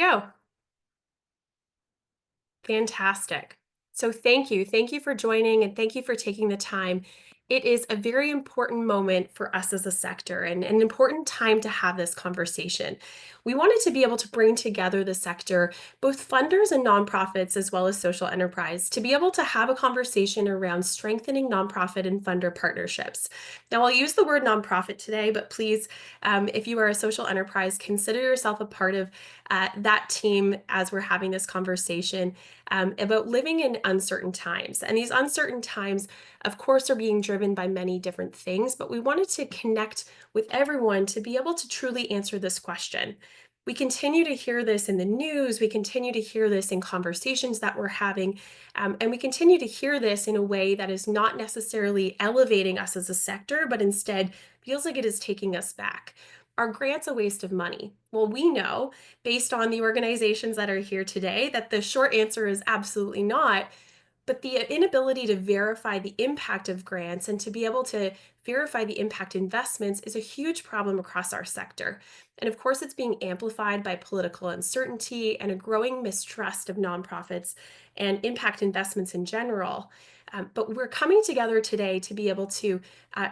Go. Fantastic. So thank you. Thank you for joining and thank you for taking the time. It is a very important moment for us as a sector and an important time to have this conversation. We wanted to be able to bring together the sector, both funders and nonprofits, as well as social enterprise, to be able to have a conversation around strengthening nonprofit and funder partnerships. Now, I'll use the word nonprofit today, but please, if you are a social enterprise, consider yourself a part of that team as we're having this conversation about living in uncertain times. And these uncertain times, of course, are being driven by many different things, but we wanted to connect with everyone to be able to truly answer this question. We continue to hear this in the news, we continue to hear this in conversations that we're having, and we continue to hear this in a way that is not necessarily elevating us as a sector, but instead feels like it is taking us back. Are grants a waste of money? Well, we know based on the organizations that are here today that the short answer is absolutely not. But the inability to verify the impact of grants and to be able to verify the impact investments is a huge problem across our sector. And of course, it's being amplified by political uncertainty and a growing mistrust of nonprofits and impact investments in general. But we're coming together today to be able to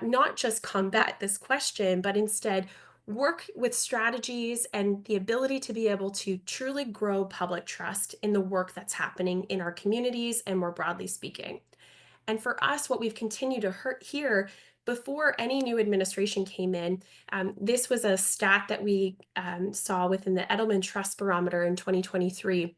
not just combat this question, but instead work with strategies and the ability to be able to truly grow public trust in the work that's happening in our communities and more broadly speaking. And for us, what we've continued to hear before any new administration came in, this was a stat that we saw within the Edelman Trust Barometer in 2023.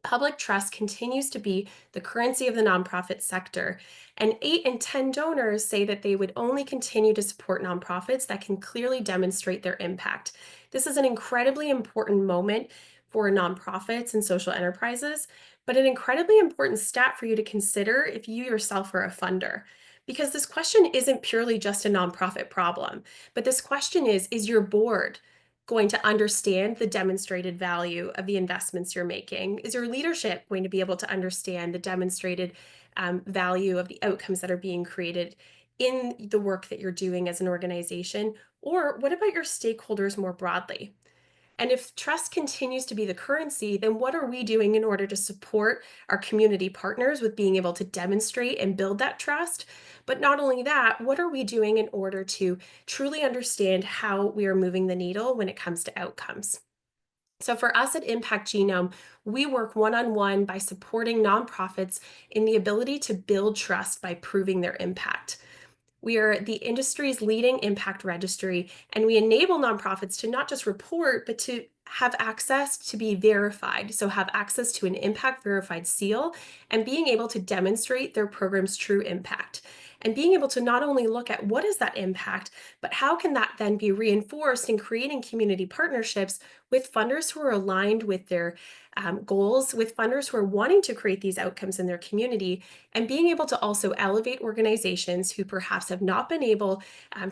Public trust continues to be the currency of the nonprofit sector, and 8 in 10 donors say that they would only continue to support nonprofits that can clearly demonstrate their impact. This is an incredibly important moment for nonprofits and social enterprises, but an incredibly important stat for you to consider if you yourself are a funder. Because this question isn't purely just a nonprofit problem, but this question is your board going to understand the demonstrated value of the investments you're making? Is your leadership going to be able to understand the demonstrated value of the outcomes that are being created in the work that you're doing as an organization? Or what about your stakeholders more broadly? And if trust continues to be the currency, then what are we doing in order to support our community partners with being able to demonstrate and build that trust? But not only that, what are we doing in order to truly understand how we are moving the needle when it comes to outcomes? So, for us at Impact Genome, we work one on one by supporting nonprofits in the ability to build trust by proving their impact. We are the industry's leading impact registry, and we enable nonprofits to not just report, but to have access to be verified. So, have access to an impact verified seal and being able to demonstrate their program's true impact. And being able to not only look at what is that impact, but how can that then be reinforced in creating community partnerships with funders who are aligned with their goals, with funders who are wanting to create these outcomes in their community, and being able to also elevate organizations who perhaps have not been able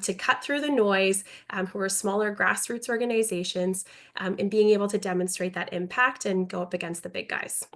to cut through the noise, who are smaller grassroots organizations, and being able to demonstrate that impact and go up against the big guys.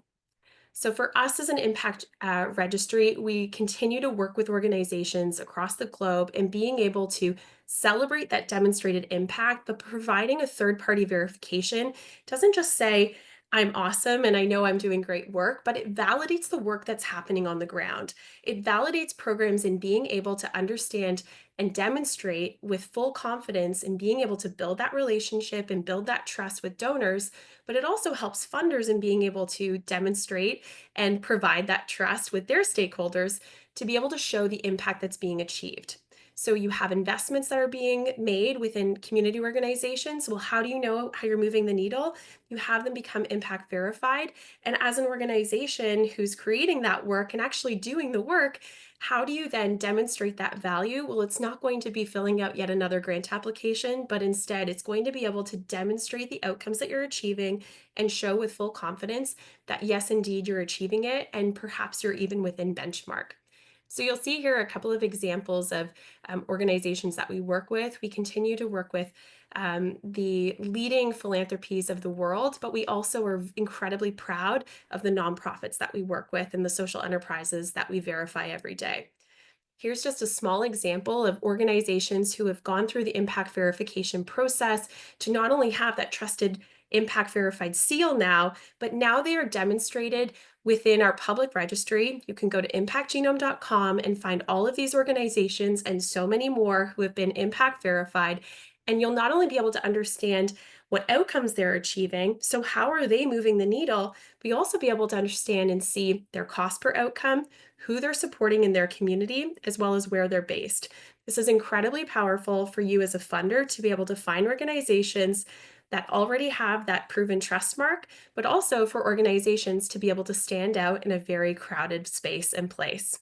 So, for us as an impact registry, we continue to work with organizations across the globe and being able to celebrate that demonstrated impact, but providing a third party verification doesn't just say, I'm awesome and I know I'm doing great work, but it validates the work that's happening on the ground. It validates programs in being able to understand and demonstrate with full confidence in being able to build that relationship and build that trust with donors, but it also helps funders in being able to demonstrate and provide that trust with their stakeholders to be able to show the impact that's being achieved. So you have investments that are being made within community organizations. Well, how do you know how you're moving the needle? You have them become impact verified. And as an organization who's creating that work and actually doing the work, how do you then demonstrate that value? Well, it's not going to be filling out yet another grant application, but instead it's going to be able to demonstrate the outcomes that you're achieving and show with full confidence that yes, indeed, you're achieving it, and perhaps you're even within benchmark. So you'll see here a couple of examples of organizations that we work with. We continue to work with the leading philanthropies of the world, but we also are incredibly proud of the nonprofits that we work with and the social enterprises that we verify every day. Here's just a small example of organizations who have gone through the impact verification process to not only have that trusted impact verified seal now, but now they are demonstrated within our public registry. You can go to impactgenome.com and find all of these organizations and so many more who have been impact verified. And you'll not only be able to understand what outcomes they're achieving, so how are they moving the needle, but you'll also be able to understand and see their cost per outcome, who they're supporting in their community, as well as where they're based. This is incredibly powerful for you as a funder to be able to find organizations that already have that proven trust mark, but also for organizations to be able to stand out in a very crowded space and place.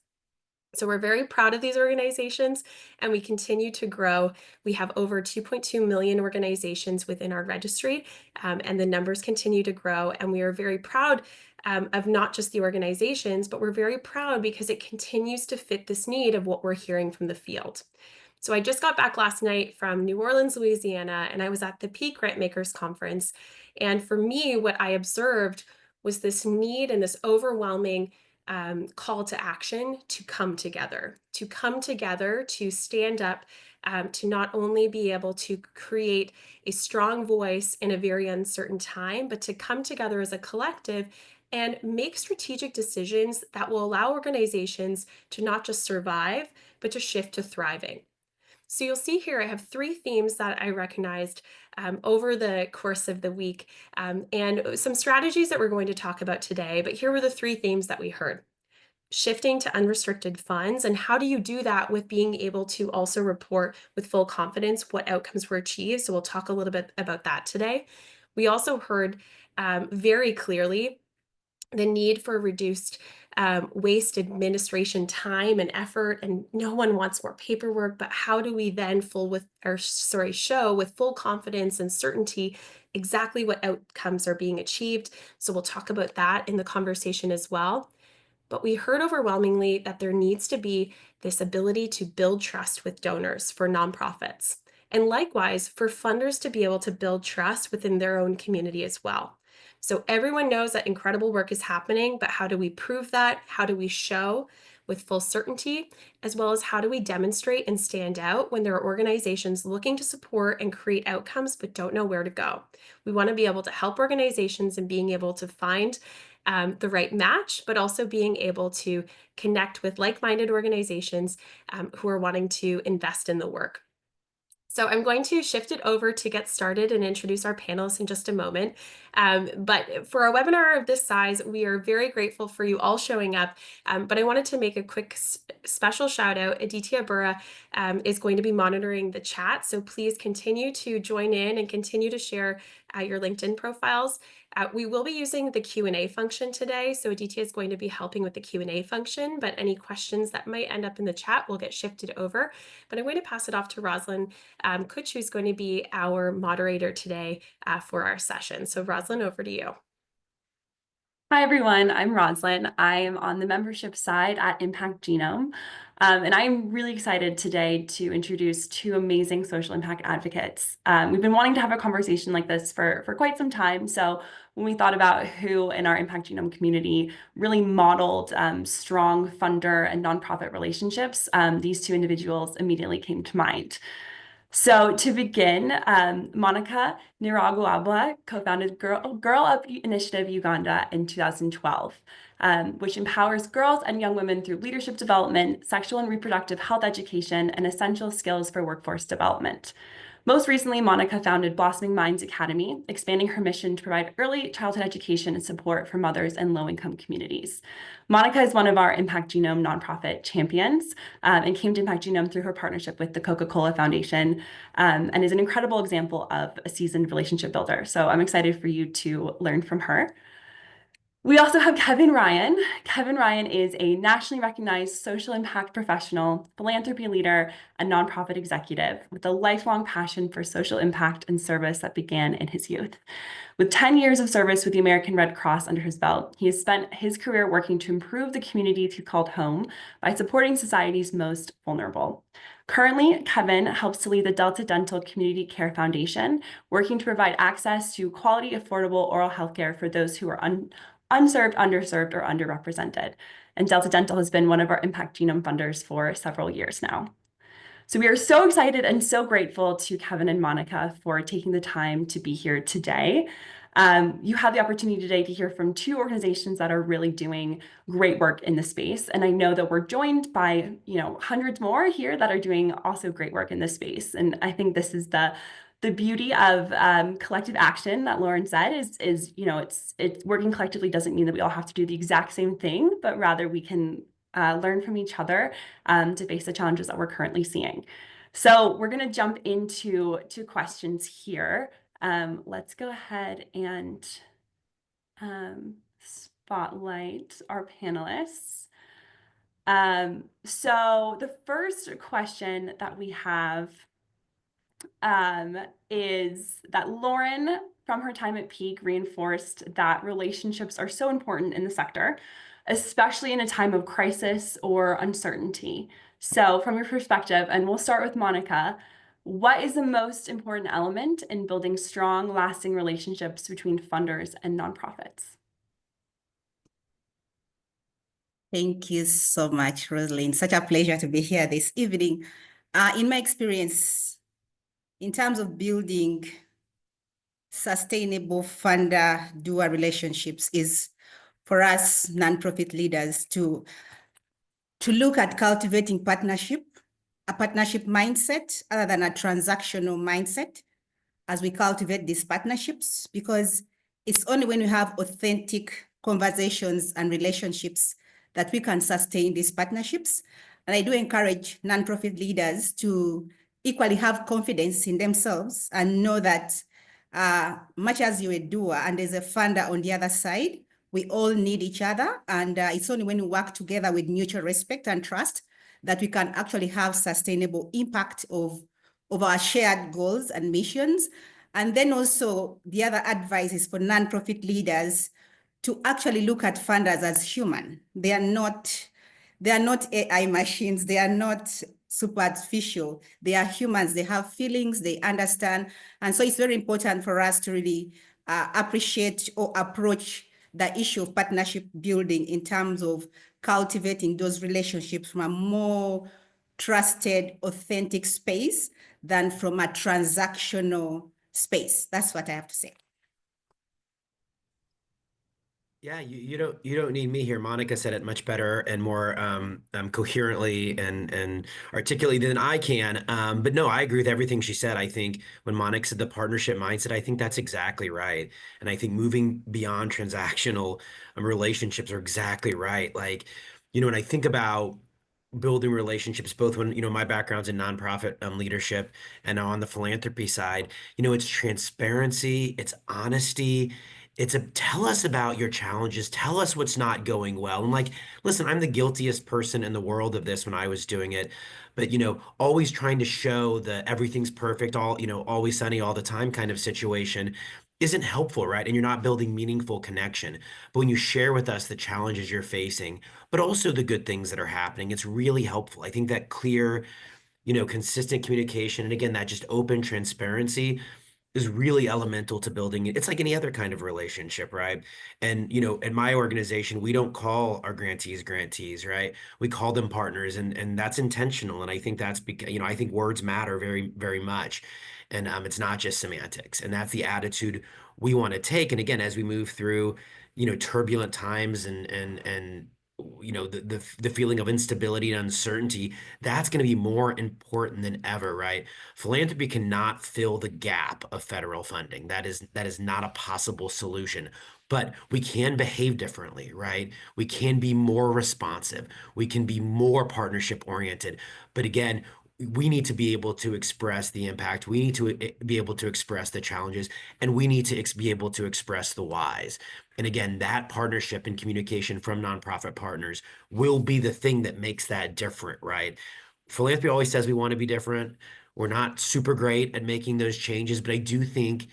So we're very proud of these organizations and we continue to grow. We have over 2.2 million organizations within our registry, and the numbers continue to grow. And we are very proud of not just the organizations, but we're very proud because it continues to fit this need of what we're hearing from the field. So I just got back last night from New Orleans, Louisiana, and I was at the Peak Grantmakers Conference. And for me, what I observed was this need and this overwhelming call to action to come together, to stand up, to not only be able to create a strong voice in a very uncertain time, but to come together as a collective and make strategic decisions that will allow organizations to not just survive, but to shift to thriving. So you'll see here, I have three themes that I recognized over the course of the week, and some strategies that we're going to talk about today. But here were the three themes that we heard. Shifting to unrestricted funds, and how do you do that with being able to also report with full confidence what outcomes were achieved? So we'll talk a little bit about that today. We also heard very clearly the need for reduced waste administration time and effort, and no one wants more paperwork, but how do we then show with full confidence and certainty exactly what outcomes are being achieved? So we'll talk about that in the conversation as well. But we heard overwhelmingly that there needs to be this ability to build trust with donors for nonprofits, and likewise for funders to be able to build trust within their own community as well. So everyone knows that incredible work is happening, but how do we prove that? How do we show with full certainty? As well as how do we demonstrate and stand out when there are organizations looking to support and create outcomes but don't know where to go? We want to be able to help organizations in being able to find the right match, but also being able to connect with like-minded organizations who are wanting to invest in the work. So I'm going to shift it over to get started and introduce our panelists in just a moment. But for a webinar of this size, we are very grateful for you all showing up. But I wanted to make a quick special shout out. Aditya Burra is going to be monitoring the chat. So please continue to join in and continue to share your LinkedIn profiles. We will be using the Q&A function today. So Aditya is going to be helping with the Q&A function, but any questions that might end up in the chat will get shifted over. But I'm going to pass it off to Rosalind Kutch, who's going to be our moderator today for our session. So Rosalind, over to you. Hi, everyone. I'm Rosalind. I am on the membership side at Impact Genome. And I'm really excited today to introduce two amazing social impact advocates. We've been wanting to have a conversation like this for quite some time. So when we thought about who in our Impact Genome community really modeled strong funder and nonprofit relationships, these two individuals immediately came to mind. So to begin, Monica Niraguabwa co-founded Girl Up Initiative Uganda in 2012, which empowers girls and young women through leadership development, sexual and reproductive health education, and essential skills for workforce development. Most recently, Monica founded Blossoming Minds Academy, expanding her mission to provide early childhood education and support for mothers in low-income communities. Monica is one of our Impact Genome nonprofit champions and came to Impact Genome through her partnership with the Coca-Cola Foundation and is an incredible example of a seasoned relationship builder. So I'm excited for you to learn from her. We also have Kevin Ryan. Kevin Ryan is a nationally recognized social impact professional, philanthropy leader, and nonprofit executive with a lifelong passion for social impact and service that began in his youth. With 10 years of service with the American Red Cross under his belt, he has spent his career working to improve the communities he called home by supporting society's most vulnerable. Currently, Kevin helps to lead the Delta Dental Community Care Foundation, working to provide access to quality, affordable oral health care for those who are unserved, underserved, or underrepresented. And Delta Dental has been one of our Impact Genome funders for several years now. So we are so excited and so grateful to Kevin and Monica for taking the time to be here today. You have the opportunity today to hear from two organizations that are really doing great work in the space. And I know that we're joined by, hundreds more here that are doing also great work in this space. And I think this is the beauty of collective action that Lauren said is it's working collectively doesn't mean that we all have to do the exact same thing, but rather we can learn from each other to face the challenges that we're currently seeing. So we're going to jump into two questions here. Let's go ahead and spotlight our panelists. So the first question that we have is that Lauren, from her time at Peak, reinforced that relationships are so important in the sector, especially in a time of crisis or uncertainty. So, from your perspective, and we'll start with Monica, what is the most important element in building strong, lasting relationships between funders and nonprofits? Thank you so much, Rosalind. Such a pleasure to be here this evening. In my experience, in terms of building sustainable funder-doer relationships is for us nonprofit leaders to look at cultivating a partnership mindset other than a transactional mindset as we cultivate these partnerships, because it's only when we have authentic conversations and relationships that we can sustain these partnerships. And I do encourage nonprofit leaders to equally have confidence in themselves and know that much as you're a doer and there's a funder on the other side, we all need each other. And it's only when we work together with mutual respect and trust that we can actually have sustainable impact of our shared goals and missions. And then also the other advice is for nonprofit leaders to actually look at funders as human. They are not AI machines. They are not superficial. They are humans. They have feelings. They understand. And so it's very important for us to really appreciate or approach the issue of partnership building in terms of cultivating those relationships from a more trusted, authentic space than from a transactional space. That's what I have to say. Yeah, you don't need me here. Monica said it much better and more coherently and articulately than I can. But no, I agree with everything she said. I think when Monica said the partnership mindset, I think that's exactly right. And I think moving beyond transactional relationships are exactly right. Like, when I think about building relationships, both when, my background's in nonprofit leadership and now on the philanthropy side, it's transparency, it's honesty. It's tell us about your challenges. Tell us what's not going well. And like, listen, I'm the guiltiest person in the world of this when I was doing it. But, always trying to show the everything's perfect, always sunny all the time kind of situation isn't helpful, right? And you're not building meaningful connection. But when you share with us the challenges you're facing, but also the good things that are happening, it's really helpful. I think that clear, consistent communication, and again, that just open transparency is really elemental to building it. It's like any other kind of relationship, right? And in my organization, we don't call our grantees, right? We call them partners, and that's intentional. And I think that's because I think words matter very, very much, and it's not just semantics. And that's the attitude we want to take. And again, as we move through, turbulent times and the feeling of instability and uncertainty, that's going to be more important than ever, right? Philanthropy cannot fill the gap of federal funding. That is not a possible solution. But we can behave differently, right? We can be more responsive. We can be more partnership oriented. But again, we need to be able to express the impact. We need to be able to express the challenges, and we need to be able to express the whys. And again, that partnership and communication from nonprofit partners will be the thing that makes that different, right? Philanthropy always says we want to be different. We're not super great at making those changes, but I do think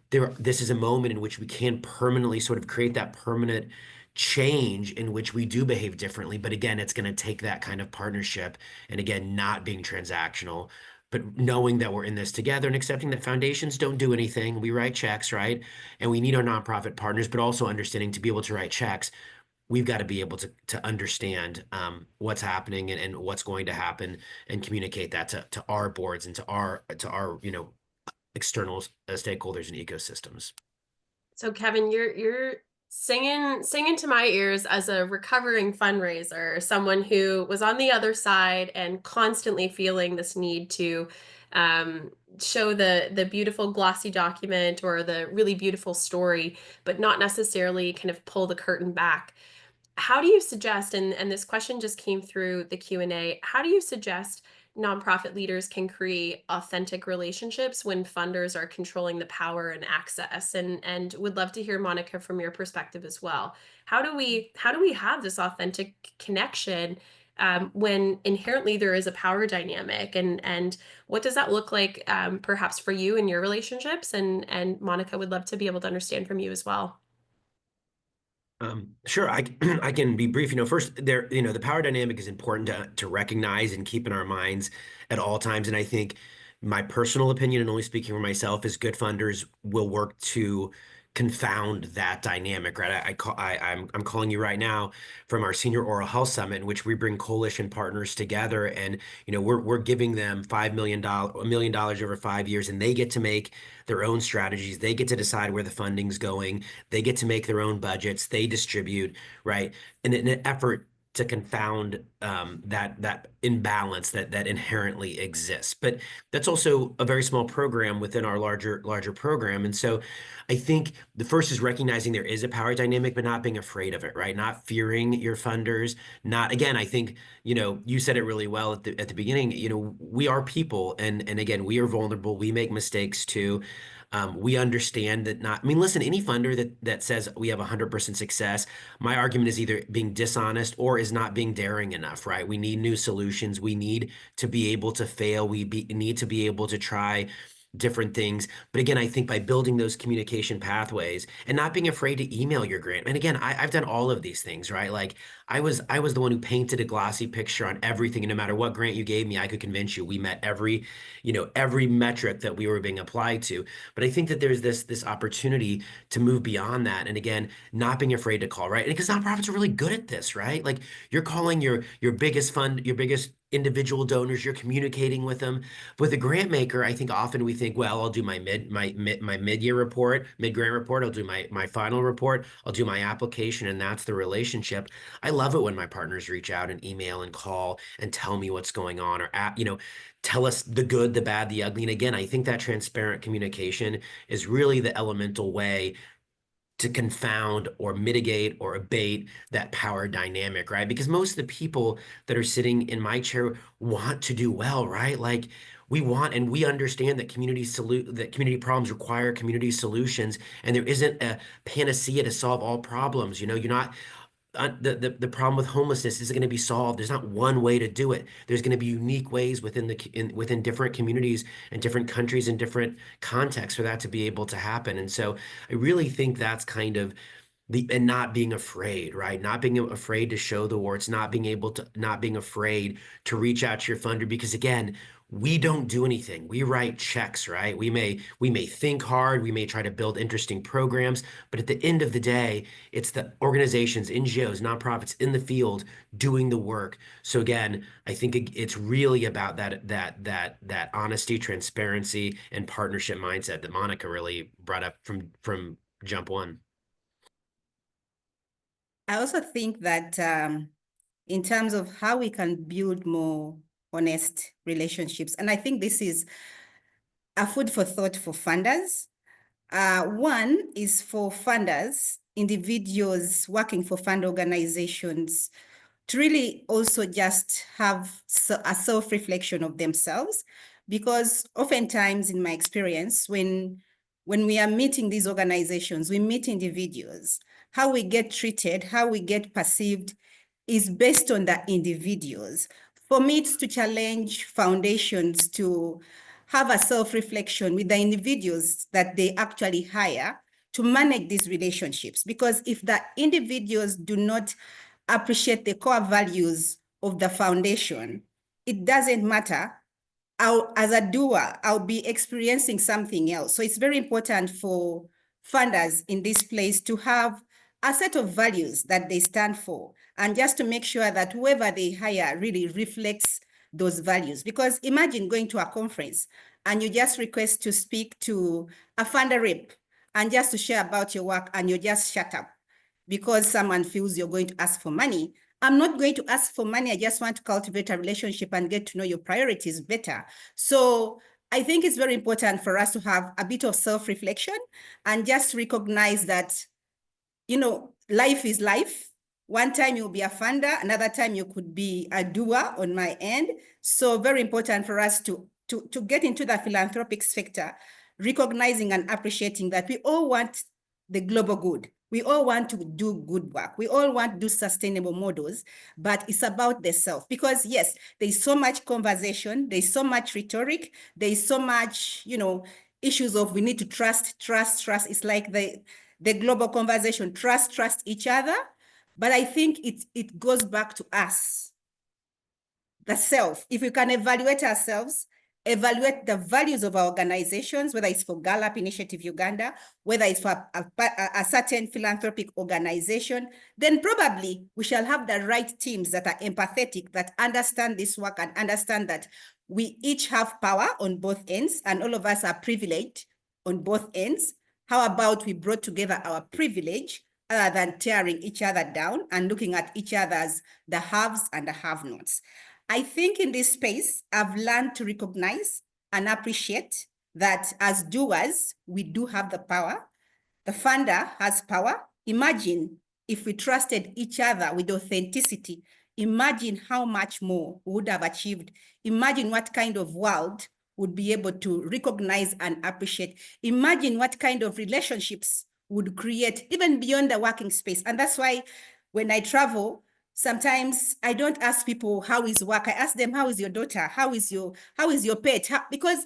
this is a moment in which we can permanently sort of create that permanent change in which we do behave differently. But again, it's going to take that kind of partnership and again, not being transactional, but knowing that we're in this together and accepting that foundations don't do anything. We write checks, right? And we need our nonprofit partners, but also understanding to be able to write checks, we've got to be able to understand what's happening and what's going to happen and communicate that to our boards and to our external stakeholders and ecosystems. So Kevin, you're singing to my ears as a recovering fundraiser, someone who was on the other side and constantly feeling this need to um, show the beautiful glossy document or the really beautiful story, but not necessarily kind of pull the curtain back. How do you suggest, and this question just came through the Q&A, how do you suggest nonprofit leaders can create authentic relationships when funders are controlling the power and access? And would love to hear, Monica, from your perspective as well. How do we have this authentic connection when inherently there is a power dynamic? And what does that look like perhaps for you in your relationships? And Monica, would love to be able to understand from you as well. Sure, I can be brief. First there, the power dynamic is important to recognize and keep in our minds at all times. And I think my personal opinion, and only speaking for myself, is good funders will work to confound that dynamic, right? I'm calling you right now from our Senior Oral Health Summit, in which we bring coalition partners together, and we're giving them $1 million over 5 years, and they get to make their own strategies. They get to decide where the funding's going. They get to make their own budgets. They distribute, right? And in an effort to confound that imbalance that inherently exists. But that's also a very small program within our larger program. And so I think the first is recognizing there is a power dynamic, but not being afraid of it, right? Not fearing your funders. Not, again, I think, you said it really well at the beginning. We are people, and again, we are vulnerable. We make mistakes too. We understand that listen, any funder that says we have 100% success, my argument is either being dishonest or is not being daring enough, right? We need new solutions. We need to be able to fail. Need to be able to try different things. But again, I think by building those communication pathways and not being afraid to email your grant. And again, I've done all of these things, right? Like I was the one who painted a glossy picture on everything. And no matter what grant you gave me, I could convince you we met every metric that we were being applied to. But I think that there's this opportunity to move beyond that. And again, not being afraid to call, right? Because nonprofits are really good at this, right? Like you're calling your biggest fund, your biggest individual donors, you're communicating with them. With a grant maker, I think often we think, well, I'll do my mid-year report, mid-grant report, I'll do my final report, I'll do my application, and that's the relationship. I love it when my partners reach out and email and call and tell me what's going on, or tell us the good, the bad, the ugly. And again, I think that transparent communication is really the elemental way to confound or mitigate or abate that power dynamic, right? Because most of the people that are sitting in my chair want to do well, right? Like we want and we understand that community problems require community solutions, and there isn't a panacea to solve all problems. You're not the problem with homelessness isn't going to be solved. There's not one way to do it. There's going to be unique ways within different communities and different countries and different contexts for that to be able to happen. And so I really think that's kind of and not being afraid, right? Not being afraid to show the warts, not being afraid to reach out to your funder, because again, we don't do anything. We write checks, right? We may think hard, we may try to build interesting programs, but at the end of the day, it's the organizations, NGOs, nonprofits in the field doing the work. So again, I think it's really about that honesty, transparency, and partnership mindset that Monica really brought up from jump one. I also think that in terms of how we can build more honest relationships, and I think this is a food for thought for funders. One is for funders, individuals working for fund organizations, to really also just have a self-reflection of themselves, because oftentimes in my experience, when we are meeting these organizations, we meet individuals. How we get treated, how we get perceived is based on the individuals. For me, it's to challenge foundations to have a self-reflection with the individuals that they actually hire to manage these relationships. Because if the individuals do not appreciate the core values of the foundation, it doesn't matter. As a doer, I'll be experiencing something else. So it's very important for funders in this place to have a set of values that they stand for, and just to make sure that whoever they hire really reflects those values. Because imagine going to a conference and you just request to speak to a funder rep and just to share about your work, and you just shut up because someone feels you're going to ask for money. I'm not going to ask for money. I just want to cultivate a relationship and get to know your priorities better. So I think it's very important for us to have a bit of self-reflection and just recognize that, you know, life is life. One time you'll be a funder, another time you could be a doer on my end. So very important for us to get into the philanthropic sector, recognizing and appreciating that we all want the global good. We all want to do good work. We all want to do sustainable models, but it's about the self. Because yes, there's so much conversation, there's so much rhetoric, there's so much, you know, issues of we need to trust. It's like the global conversation, trust each other. But I think it goes back to us, the self. If we can evaluate ourselves, evaluate the values of our organizations, whether it's for Gallup Initiative Uganda, whether it's for a certain philanthropic organization, then probably we shall have the right teams that are empathetic, that understand this work and understand that we each have power on both ends and all of us are privileged on both ends. How about we brought together our privilege other than tearing each other down and looking at each other as the haves and the have-nots? I think in this space, I've learned to recognize and appreciate that as doers, we do have the power. The funder has power. Imagine if we trusted each other with authenticity. Imagine how much more we would have achieved. Imagine what kind of world would be able to recognize and appreciate. Imagine what kind of relationships would create even beyond the working space. And that's why when I travel, sometimes I don't ask people, how is work? I ask them, how is your daughter? How is your pet? Because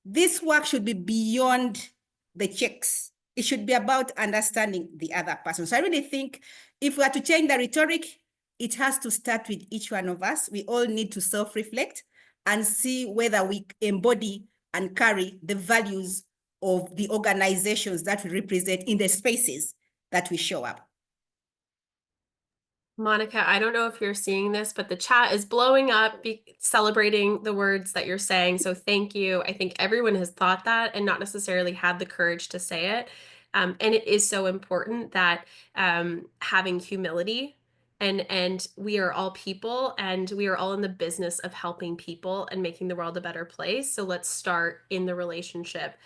this work should be beyond the checks. It should be about understanding the other person. So I really think if we are to change the rhetoric, it has to start with each one of us. We all need to self-reflect and see whether we embody and carry the values of the organizations that we represent in the spaces that we show up. Monica, I don't know if you're seeing this, but the chat is blowing up, celebrating the words that you're saying. So thank you. I think everyone has thought that and not necessarily had the courage to say it. And it is so important that having humility, and we are all people, and we are all in the business of helping people and making the world a better place. So let's start in the relationship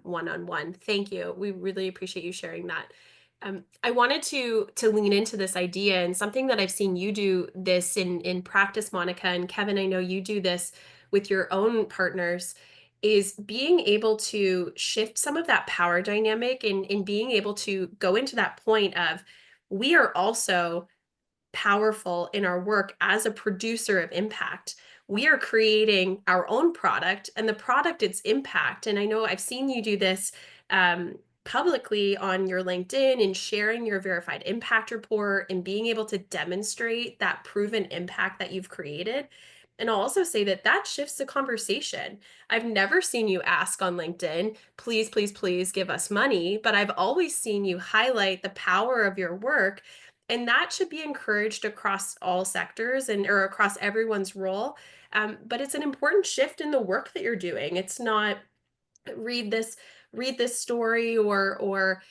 one-on-one. Thank you. We really appreciate you sharing that. I wanted to lean into this idea, and something that I've seen you do this in practice, Monica, and Kevin, I know you do this with your own partners, is being able to shift some of that power dynamic in being able to go into that point of, we are also powerful in our work as a producer of impact. We are creating our own product, and the product, its impact. And I know I've seen you do this publicly on your LinkedIn and sharing your verified impact report and being able to demonstrate that proven impact that you've created. And I'll also say that that shifts the conversation. I've never seen you ask on LinkedIn, please, please, please give us money, but I've always seen you highlight the power of your work. And that should be encouraged across all sectors or across everyone's role. But it's an important shift in the work that you're doing. It's not read this story or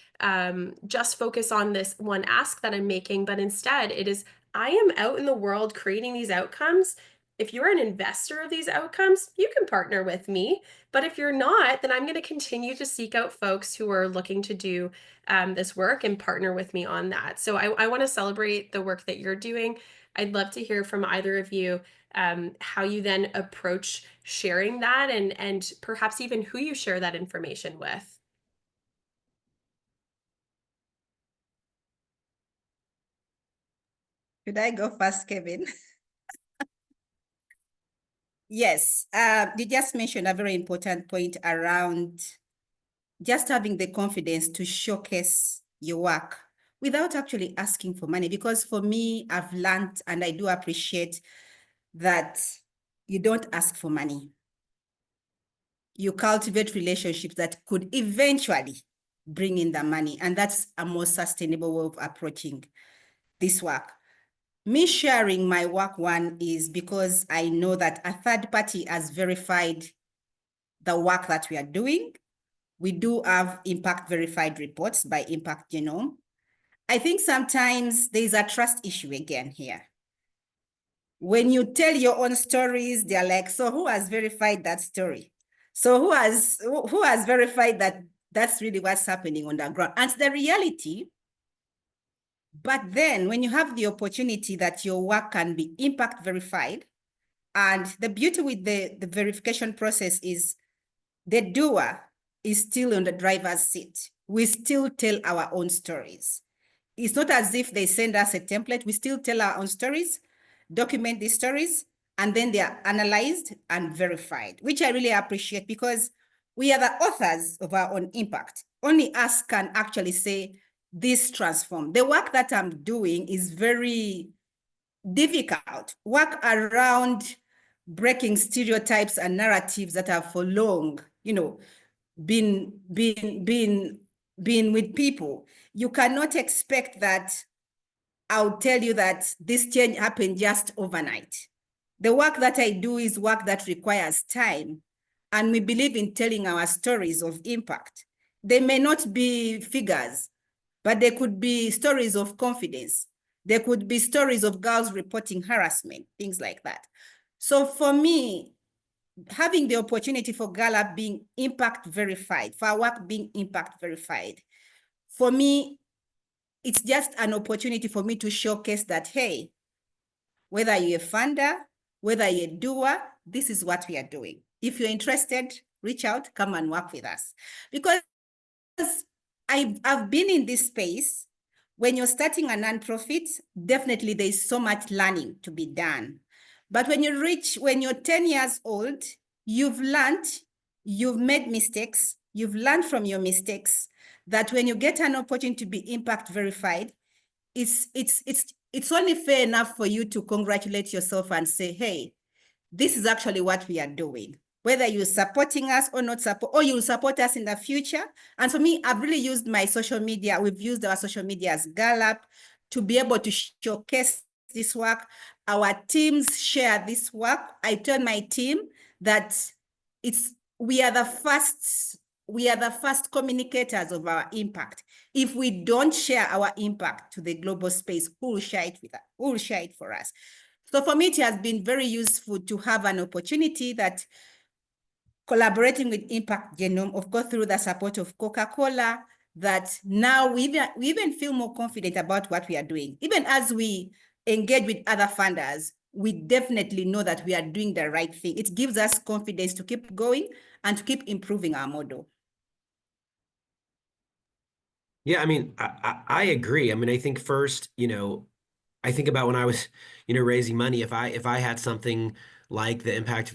just focus on this one ask that I'm making, but instead it is, I am out in the world creating these outcomes. If you're an investor of these outcomes, you can partner with me. But if you're not, then I'm going to continue to seek out folks who are looking to do this work and partner with me on that. So I want to celebrate the work that you're doing. I'd love to hear from either of you how you then approach sharing that, and perhaps even who you share that information with. Should I go first, Kevin? Yes, you just mentioned a very important point around just having the confidence to showcase your work without actually asking for money. Because for me, I've learned, and I do appreciate that you don't ask for money. You cultivate relationships that could eventually bring in the money. And that's a more sustainable way of approaching this work. Me sharing my work one is because I know that a third party has verified the work that we are doing. We do have impact verified reports by Impact Genome. I think sometimes there's a trust issue again here. When you tell your own stories, they're like, so who has verified that story? So who has verified that that's really what's happening on the ground? And it's the reality. But then when you have the opportunity that your work can be impact verified, and the beauty with the verification process is the doer is still on the driver's seat. We still tell our own stories. It's not as if they send us a template. We still tell our own stories, document these stories, and then they are analyzed and verified, which I really appreciate because we are the authors of our own impact. Only us can actually say this transform. The work that I'm doing is very difficult. Work around breaking stereotypes and narratives that have for long, been with people. You cannot expect that I'll tell you that this change happened just overnight. The work that I do is work that requires time, and we believe in telling our stories of impact. They may not be figures, but they could be stories of confidence. There could be stories of girls reporting harassment, things like that. So for me, having the opportunity for Gallup being impact verified, for our work being impact verified, for me, it's just an opportunity for me to showcase that, hey, whether you're a funder, whether you're a doer, this is what we are doing. If you're interested, reach out, come and work with us. Because I've been in this space. When you're starting a nonprofit, definitely there's so much learning to be done. But when you're 10 years old, you've learned, you've made mistakes, you've learned from your mistakes, that when you get an opportunity to be impact verified, it's only fair enough for you to congratulate yourself and say, hey, this is actually what we are doing. Whether you're supporting us or not or you'll support us in the future. And for me, I've really used my social media. We've used our social media as Gallup to be able to showcase this work. Our teams share this work. I tell my team that we are the first communicators of our impact. If we don't share our impact to the global space, who will share it with us? Who will share it for us? So for me, it has been very useful to have an opportunity that collaborating with Impact Genome, of course, through the support of Coca-Cola, that now we even feel more confident about what we are doing. Even as we engage with other funders, we definitely know that we are doing the right thing. It gives us confidence to keep going and to keep improving our model. Yeah, I mean, I agree. I mean, I think first, I think about when I was, raising money, if I had something like the impact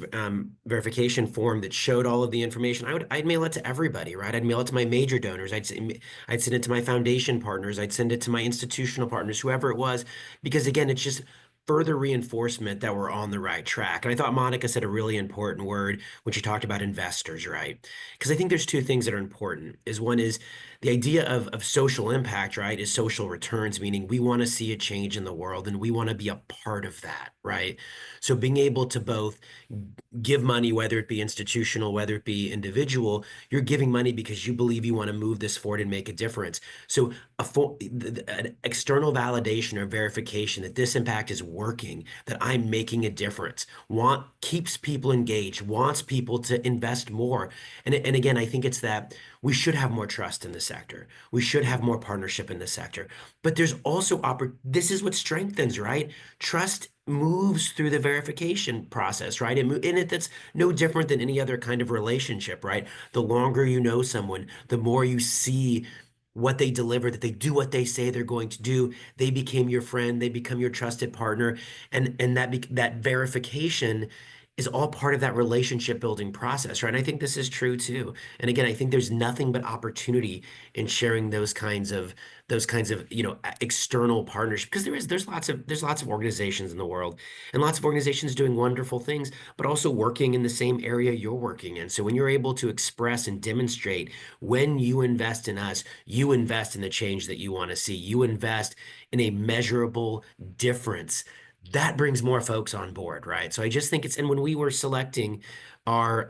verification form that showed all of the information, I'd mail it to everybody, right? I'd mail it to my major donors. I'd send it to my foundation partners. I'd send it to my institutional partners, whoever it was, because again, it's just further reinforcement that we're on the right track. And I thought Monica said a really important word when she talked about investors, right? Because I think there's two things that are important. One is the idea of social impact, right, is social returns, meaning we want to see a change in the world and we want to be a part of that, right? So being able to both give money, whether it be institutional, whether it be individual, you're giving money because you believe you want to move this forward and make a difference. So an external validation or verification that this impact is working, that I'm making a difference, keeps people engaged, wants people to invest more. And again, I think it's that we should have more trust in the sector. We should have more partnership in the sector. But there's also this is what strengthens, right? Trust moves through the verification process, right? That's no different than any other kind of relationship, right? The longer you know someone, the more you see what they deliver, that they do what they say they're going to do. They became your friend, they become your trusted partner, and that verification is all part of that relationship building process, right? And I think this is true too. And again, I think there's nothing but opportunity in sharing those kinds of external partnership, because there's lots of organizations in the world, and lots of organizations doing wonderful things, but also working in the same area you're working in. So when you're able to express and demonstrate, when you invest in us, you invest in the change that you want to see, you invest in a measurable difference, that brings more folks on board, right? So I just think and when we were selecting our,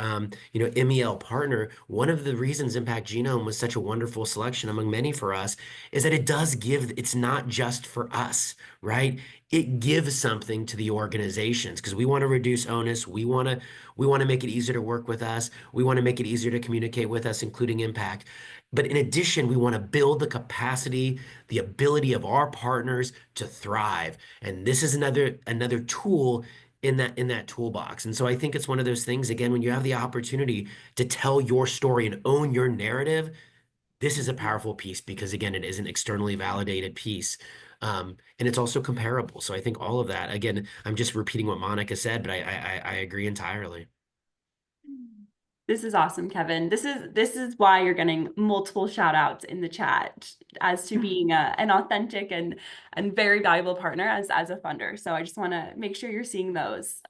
MEL partner, one of the reasons Impact Genome was such a wonderful selection among many for us is that it does give, it's not just for us, right? It gives something to the organizations, because we want to reduce onus. We want to make it easier to work with us. We want to make it easier to communicate with us, including Impact. But in addition, we want to build the capacity, the ability of our partners to thrive. And this is another tool in that toolbox. And so I think it's one of those things, again, when you have the opportunity to tell your story and own your narrative, this is a powerful piece, because again, it is an externally validated piece. And it's also comparable. So I think all of that, again, I'm just repeating what Monica said, but I agree entirely. This is awesome, Kevin. This is why you're getting multiple shout outs in the chat as to being an authentic and very valuable partner as a funder. So I just want to make sure you're seeing those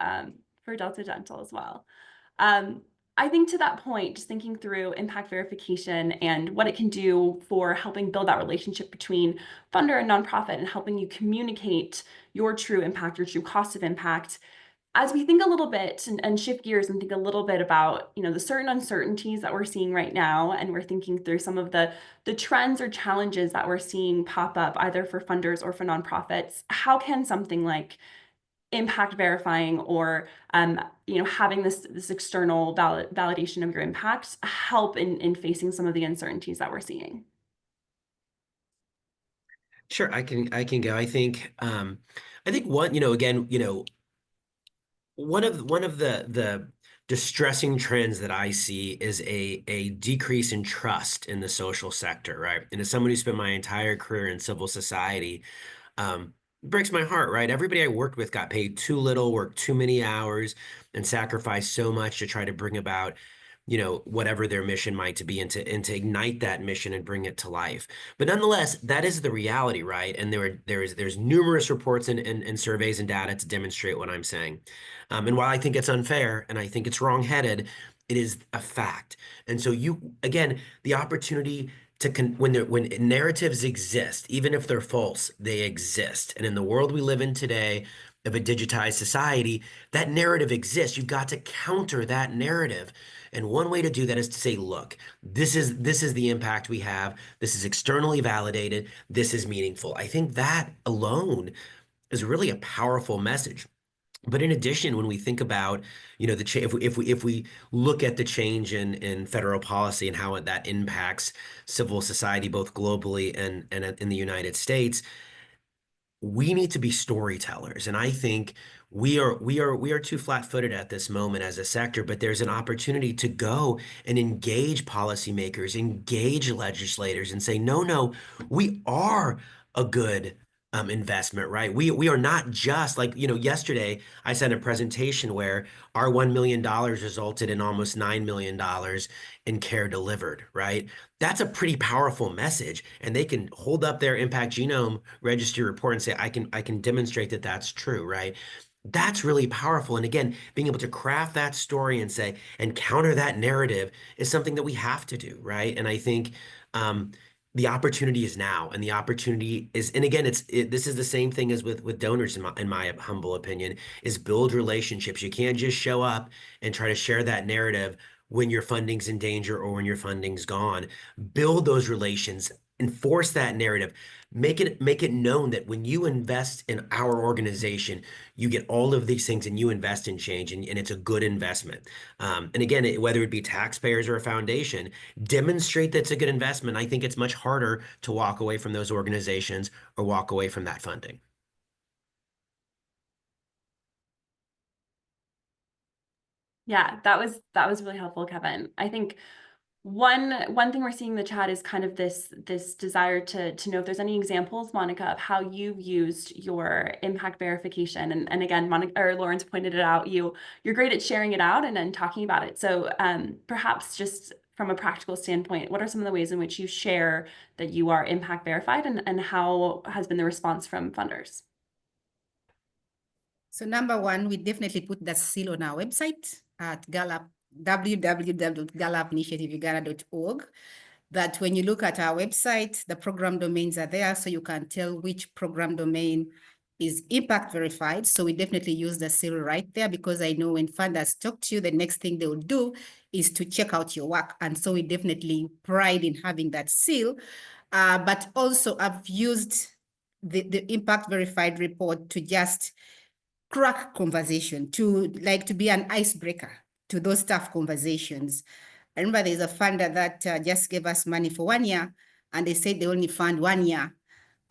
for Delta Dental as well. I think to that point, just thinking through impact verification and what it can do for helping build that relationship between funder and nonprofit, and helping you communicate your true impact, your true cost of impact. As we think a little bit and shift gears and think a little bit about, the certain uncertainties that we're seeing right now, and we're thinking through some of the trends or challenges that we're seeing pop up either for funders or for nonprofits, how can something like impact verifying or having this external validation of your impact help in facing some of the uncertainties that we're seeing? Sure, I can go. I think one of the distressing trends that I see is a decrease in trust in the social sector, right? And as someone who spent my entire career in civil society, it breaks my heart, right? Everybody I worked with got paid too little, worked too many hours, and sacrificed so much to try to bring about, whatever their mission might be, and to ignite that mission and bring it to life. But nonetheless, that is the reality, right? And there's numerous reports and surveys and data to demonstrate what I'm saying. And while I think it's unfair and I think it's wrongheaded, it is a fact. And so again, the opportunity when narratives exist, even if they're false, they exist. And in the world we live in today, of a digitized society, that narrative exists. You've got to counter that narrative. And one way to do that is to say, look, this is the impact we have. This is externally validated. This is meaningful. I think that alone is really a powerful message. But in addition, when we think about, if we look at the change in federal policy and how that impacts civil society, both globally and in the United States, we need to be storytellers. And I think we are too flat-footed at this moment as a sector, but there's an opportunity to go and engage policymakers, engage legislators, and say, no, we are a good investment, right? We are not just like, yesterday I sent a presentation where our $1 million resulted in almost $9 million in care delivered, right? That's a pretty powerful message. And they can hold up their Impact Genome Registry report and say, I can demonstrate that that's true, right? That's really powerful. And again, being able to craft that story and say, and counter that narrative is something that we have to do, right? And I think the opportunity is now, and the opportunity is, and again, this is the same thing as with donors, in my humble opinion, is build relationships. You can't just show up and try to share that narrative when your funding's in danger or when your funding's gone. Build those relations, enforce that narrative, make it known that when you invest in our organization, you get all of these things and you invest in change, and it's a good investment. And again, whether it be taxpayers or a foundation, demonstrate that's a good investment. I think it's much harder to walk away from those organizations or walk away from that funding. Yeah, that was really helpful, Kevin. I think One thing we're seeing in the chat is kind of this desire to know if there's any examples, Monica, of how you've used your impact verification. And again, Monica or Lawrence pointed it out. You're great at sharing it out and then talking about it. So perhaps just from a practical standpoint, what are some of the ways in which you share that you are impact verified, and how has been the response from funders? So number one, we definitely put that seal on our website at Gallup, www.gallupinitiativeuganda.org. That when you look at our website, the program domains are there, so you can tell which program domain is impact verified. So we definitely use the seal right there, because I know when funders talk to you, the next thing they will do is to check out your work. And so we definitely pride in having that seal. But also I've used the impact verified report to just crack conversation, to be an icebreaker to those tough conversations. I remember there's a funder that just gave us money for 1 year, and they said they only fund 1 year.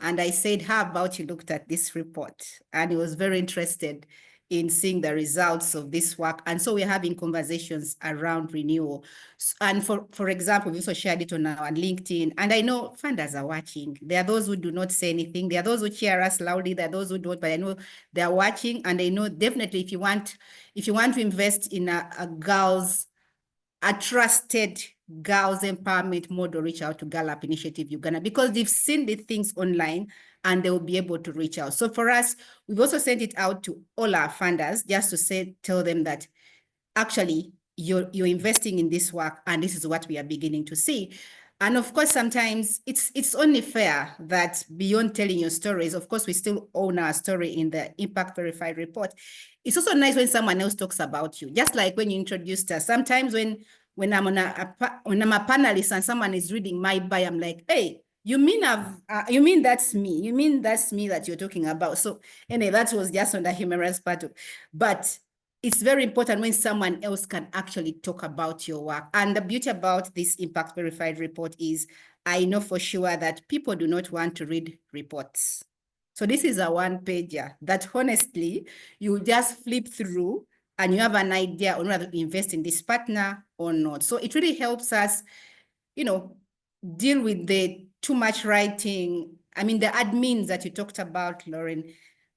And I said, how about you looked at this report? And he was very interested in seeing the results of this work. And so we're having conversations around renewal. And for example, we also shared it on our LinkedIn. And I know funders are watching. There are those who do not say anything. There are those who cheer us loudly. There are those who don't, but I know they're watching. And they know definitely if you want to invest in a trusted girls empowerment model, reach out to Gallup Initiative Uganda, because they've seen the things online and they will be able to reach out. So for us, we've also sent it out to all our funders just to tell them that actually you're investing in this work and this is what we are beginning to see. And of course, sometimes it's only fair that beyond telling your stories, of course, we still own our story in the impact verified report. It's also nice when someone else talks about you, just like when you introduced us. Sometimes when I'm when I'm a panelist and someone is reading my bio, I'm like, hey, you mean that's me? You mean that's me that you're talking about? So anyway, that was just on the humorous part of, but it's very important when someone else can actually talk about your work. And the beauty about this impact verified report is I know for sure that people do not want to read reports. So this is a one-pager that honestly, you just flip through and you have an idea on whether to invest in this partner or not. So it really helps us, deal with the too much writing. I mean, the admins that you talked about, Lauren,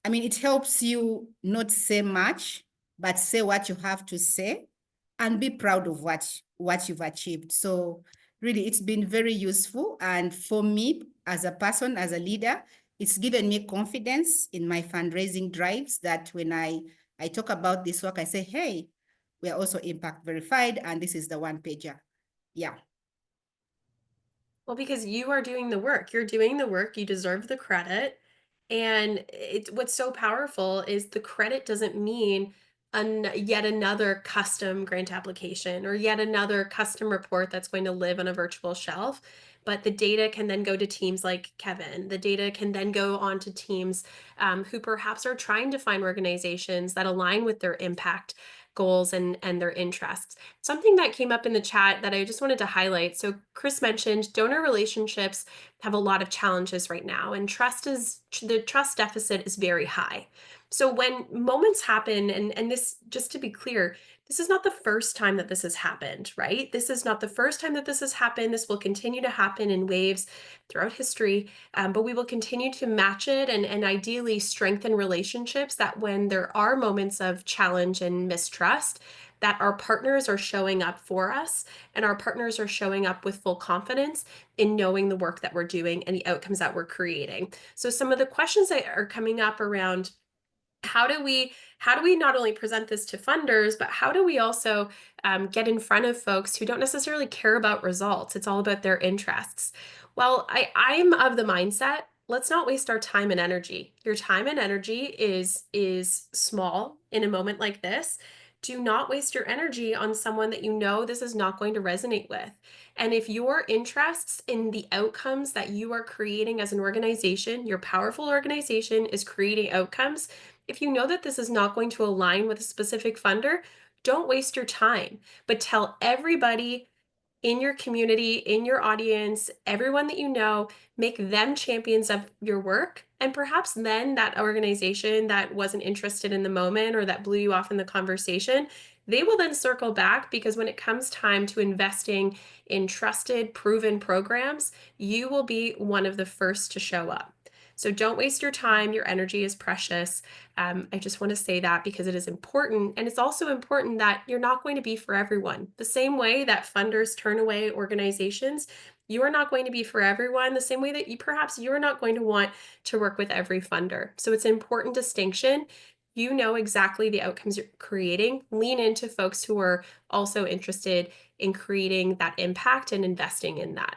I mean, it helps you not say much, but say what you have to say and be proud of what you've achieved. So really, it's been very useful. And for me, as a person, as a leader, it's given me confidence in my fundraising drives that when I talk about this work, I say, hey, we are also impact verified, and this is the one-pager. Yeah. Well, because you are doing the work. You're doing the work. You deserve the credit. And what's so powerful is the credit doesn't mean yet another custom grant application or yet another custom report that's going to live on a virtual shelf. But the data can then go to teams like Kevin. The data can then go on to teams who perhaps are trying to find organizations that align with their impact goals and their interests. Something that came up in the chat that I just wanted to highlight. So Chris mentioned donor relationships have a lot of challenges right now, and the trust deficit is very high. So when moments happen, and this, just to be clear, this is not the first time that this has happened, right? This is not the first time that this has happened. This will continue to happen in waves throughout history, but we will continue to match it and ideally strengthen relationships that when there are moments of challenge and mistrust, that our partners are showing up for us and our partners are showing up with full confidence in knowing the work that we're doing and the outcomes that we're creating. So some of the questions that are coming up around how do we not only present this to funders, but how do we also get in front of folks who don't necessarily care about results? It's all about their interests. Well, I'm of the mindset, let's not waste our time and energy. Your time and energy is small in a moment like this. Do not waste your energy on someone that you know this is not going to resonate with. And if your interests in the outcomes that you are creating as an organization, your powerful organization is creating outcomes, if you know that this is not going to align with a specific funder, don't waste your time, but tell everybody in your community, in your audience, everyone that you know, make them champions of your work. And perhaps then that organization that wasn't interested in the moment or that blew you off in the conversation they will then circle back, because when it comes time to investing in trusted, proven programs, you will be one of the first to show up. So don't waste your time. Your energy is precious. I just want to say that because it is important. And it's also important that you're not going to be for everyone. The same way that funders turn away organizations, you are not going to be for everyone, the same way that you're not going to want to work with every funder. So it's an important distinction. You know exactly the outcomes you're creating. Lean into folks who are also interested in creating that impact and investing in that.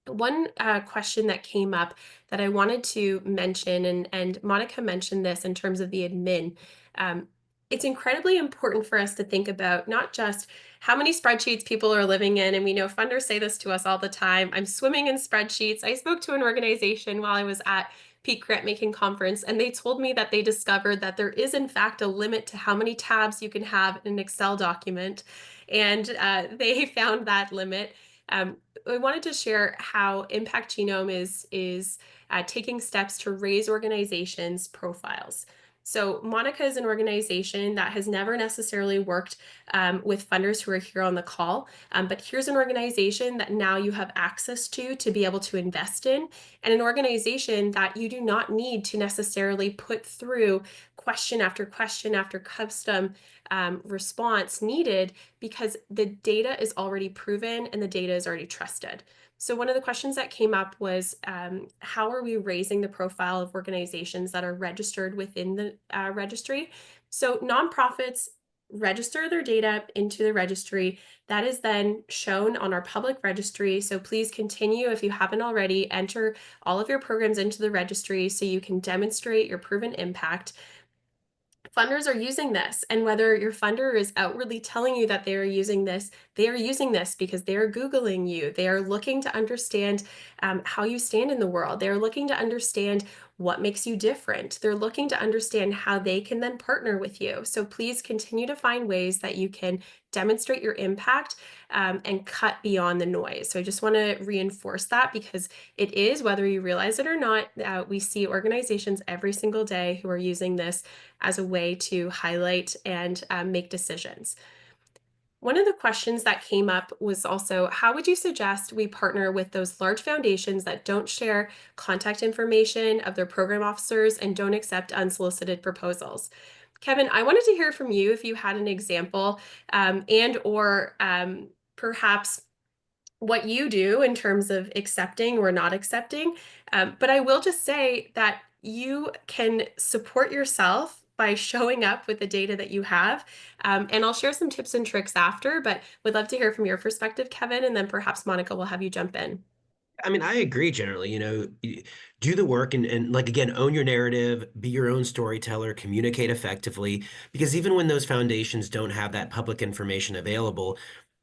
One question that came up that I wanted to mention, and Monica mentioned this in terms of the admin. It's incredibly important for us to think about not just how many spreadsheets people are living in. And we know funders say this to us all the time. I'm swimming in spreadsheets. I spoke to an organization while I was at Peak Grant Making Conference, and they told me that they discovered that there is, in fact, a limit to how many tabs you can have in an Excel document. And they found that limit. I wanted to share how Impact Genome is taking steps to raise organizations' profiles. So Monica is an organization that has never necessarily worked with funders who are here on the call, but here's an organization that now you have access to be able to invest in, and an organization that you do not need to necessarily put through question after custom response needed, because the data is already proven and the data is already trusted. So one of the questions that came up was, how are we raising the profile of organizations that are registered within the registry? So nonprofits register their data into the registry. That is then shown on our public registry. So please continue, if you haven't already, enter all of your programs into the registry so you can demonstrate your proven impact. Funders are using this, and whether your funder is outwardly telling you that they are using this because they are Googling you. They are looking to understand how you stand in the world. They're looking to understand what makes you different. They're looking to understand how they can then partner with you. So please continue to find ways that you can demonstrate your impact and cut beyond the noise. So I just want to reinforce that, because it is, whether you realize it or not, we see organizations every single day who are using this as a way to highlight and make decisions. One of the questions that came up was also, how would you suggest we partner with those large foundations that don't share contact information of their program officers and don't accept unsolicited proposals? Kevin, I wanted to hear from you if you had an example or perhaps what you do in terms of accepting or not accepting. But I will just say that you can support yourself by showing up with the data that you have. And I'll share some tips and tricks after, but would love to hear from your perspective, Kevin, and then perhaps Monica will have you jump in. I mean, I agree generally, do the work and like, again, own your narrative, be your own storyteller, communicate effectively, because even when those foundations don't have that public information available,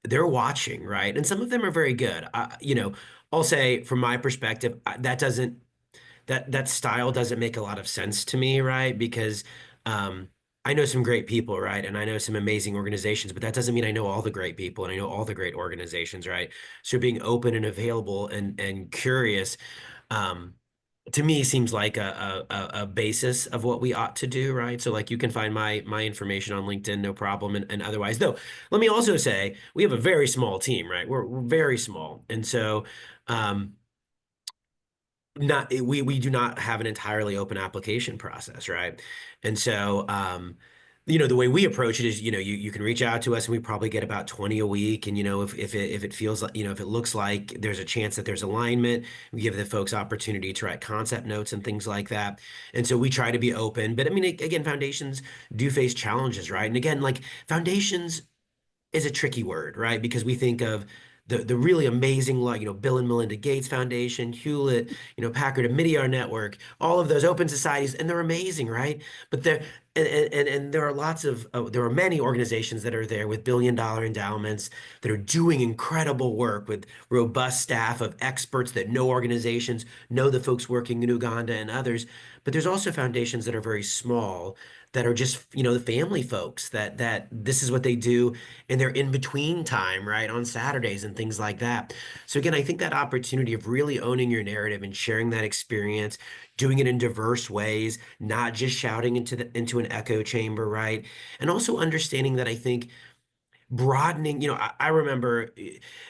they're watching, right? And some of them are very good. I'll say from my perspective, that style doesn't make a lot of sense to me, right? Because I know some great people, right? And I know some amazing organizations, but that doesn't mean I know all the great people and I know all the great organizations, right? So being open and available and curious, to me seems like a basis of what we ought to do, right? So like you can find my information on LinkedIn, no problem, and otherwise. Though, let me also say we have a very small team, right? We're very small, and so we do not have an entirely open application process, right? And so the way we approach it is, you can reach out to us and we probably get about 20 a week. And if it feels like, if it looks like there's a chance that there's alignment, we give the folks opportunity to write concept notes and things like that. And so we try to be open. But I mean, again, foundations do face challenges, right? And again, like, foundations is a tricky word, right? Because we think of the really amazing, like, Bill and Melinda Gates Foundation, Hewlett, Packard and Midyar Network, all of those open societies, and they're amazing, right? But and there are there are many organizations that are there with billion-dollar endowments that are doing incredible work with robust staff of experts that know organizations, know the folks working in Uganda and others. But there's also foundations that are very small, that are just, the family folks that this is what they do in their in-between time, right, on Saturdays and things like that. So again, I think that opportunity of really owning your narrative and sharing that experience, doing it in diverse ways, not just shouting into an echo chamber, right? And also understanding that I think broadening, I remember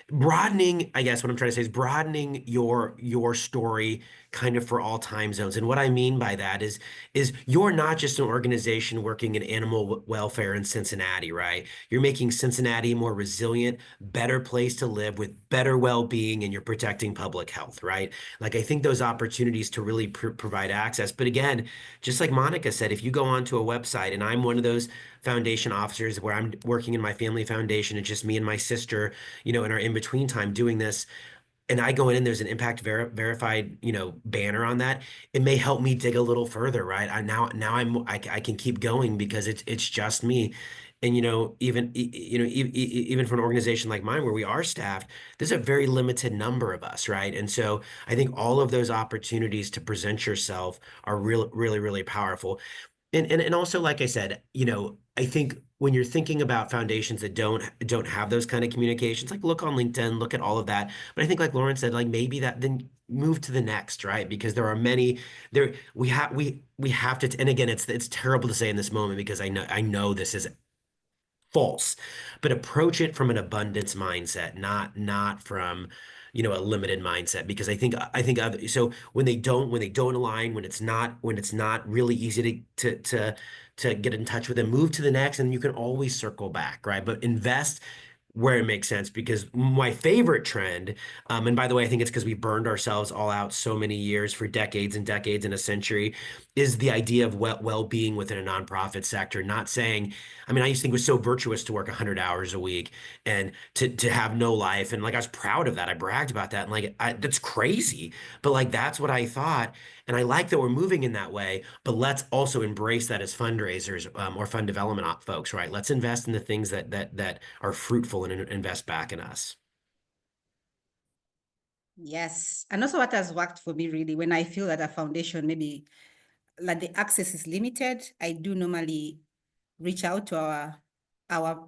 broadening, I guess what I'm trying to say is broadening your story kind of for all time zones. And what I mean by that is you're not just an organization working in animal welfare in Cincinnati, right? You're making Cincinnati a more resilient, better place to live with better well-being, and you're protecting public health, right? Like I think those opportunities to really provide access. But again, just like Monica said, if you go onto a website, and I'm one of those foundation officers where I'm working in my family foundation, it's just me and my sister, in our in-between time doing this, and I go in and there's an impact verified, banner on that, it may help me dig a little further, right? I can keep going because it's just me. And even for an organization like mine where we are staffed, there's a very limited number of us, right? And so I think all of those opportunities to present yourself are really, really, really powerful. And also, like I said, I think when you're thinking about foundations that don't have those kind of communications, like look on LinkedIn, look at all of that. But I think, like Lauren said, like maybe that then move to the next, right? Because there are many there we have to, and again, it's terrible to say in this moment because I know this is false, but approach it from an abundance mindset, not from a limited mindset, because I think so when they don't align, when it's not really easy to get in touch with them, move to the next, and you can always circle back, right? But invest where it makes sense, because my favorite trend, and by the way, I think it's because we burned ourselves all out so many years, for decades and decades and a century, is the idea of well-being within a nonprofit sector. Not saying, I mean, I used to think it was so virtuous to work 100 hours a week and to have no life, and like I was proud of that. I bragged about that, and like that's crazy, but like that's what I thought. And I like that we're moving in that way, but let's also embrace that as fundraisers, or fund development folks, right? Let's invest in the things that are fruitful and invest back in us. Yes. And also what has worked for me really, when I feel that a foundation, maybe like the access is limited, I do normally reach out to our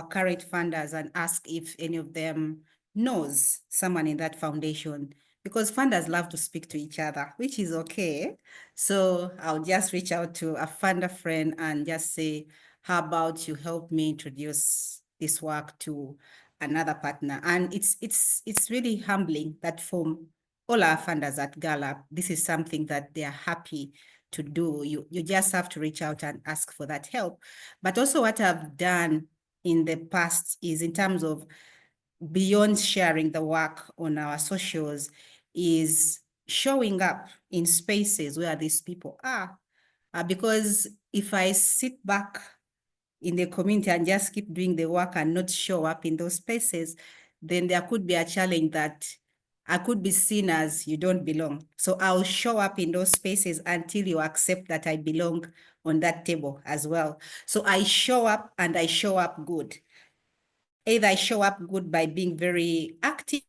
current funders and ask if any of them knows someone in that foundation, because funders love to speak to each other, which is okay. So I'll just reach out to a funder friend and just say, how about you help me introduce this work to another partner? And it's really humbling that from all our funders at Gallup, this is something that they are happy to do. You just have to reach out and ask for that help. But also what I've done in the past is, in terms of beyond sharing the work on our socials, is showing up in spaces where these people are. Because if I sit back in the community and just keep doing the work and not show up in those spaces, then there could be a challenge that I could be seen as you don't belong. So I'll show up in those spaces until you accept that I belong on that table as well. So I show up, and I show up good. Either I show up good by being very active,